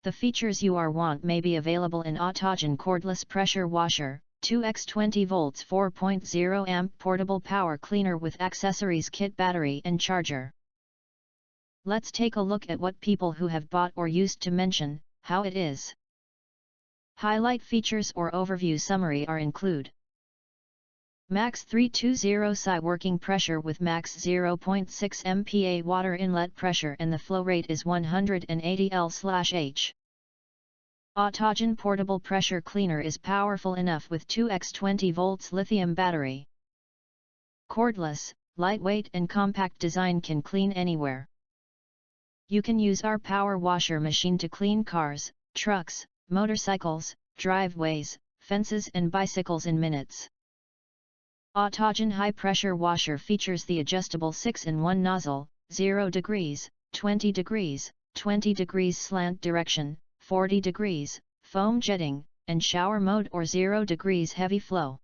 The features you want may be available in AUTOGEN Cordless Pressure Washer, 2x 20V 4.0Ah Portable Power Cleaner with Accessories Kit Battery and Charger. Let's take a look at what people who have bought or used to mention how it is. Highlight features or overview summary are include. Max 320 working pressure with max 0.6 MPa water inlet pressure and the flow rate is 180 L/H. AUTOGEN Portable Pressure Cleaner is powerful enough with 2x 20V lithium battery. Cordless, lightweight and compact design can clean anywhere. You can use our power washer machine to clean cars, trucks, motorcycles, driveways, fences and bicycles in minutes. AUTOGEN High Pressure Washer features the adjustable 6-in-1 nozzle, 0 degrees, 20 degrees, 20 degrees slant direction, 40 degrees, foam jetting, and shower mode or 0 degrees heavy flow.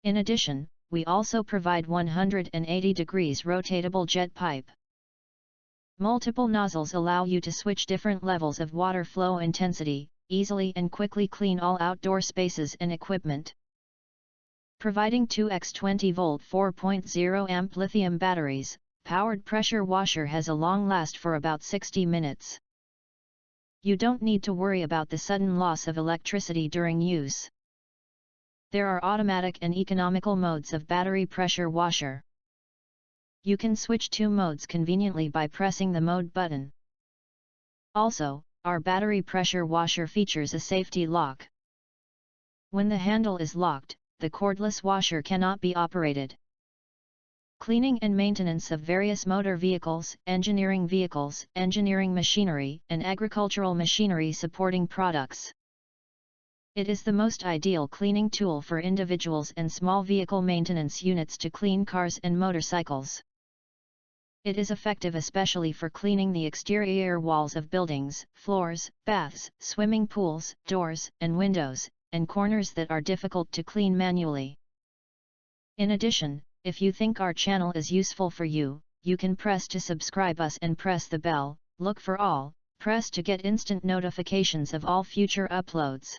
In addition, we also provide 180 degrees rotatable jet pipe. Multiple nozzles allow you to switch different levels of water flow intensity, easily and quickly clean all outdoor spaces and equipment. Providing 2x 20V 4.0Ah lithium batteries, powered pressure washer has a long last for about 60 minutes. You don't need to worry about the sudden loss of electricity during use. There are automatic and economical modes of battery pressure washer. You can switch two modes conveniently by pressing the mode button. Also, our battery pressure washer features a safety lock. When the handle is locked, the cordless washer cannot be operated. Cleaning and maintenance of various motor vehicles, engineering machinery, and agricultural machinery supporting products. It is the most ideal cleaning tool for individuals and small vehicle maintenance units to clean cars and motorcycles. It is effective especially for cleaning the exterior walls of buildings, floors, baths, swimming pools, doors and windows, and corners that are difficult to clean manually. In addition, if you think our channel is useful for you, you can press to subscribe us and press the bell, look for all, press to get instant notifications of all future uploads.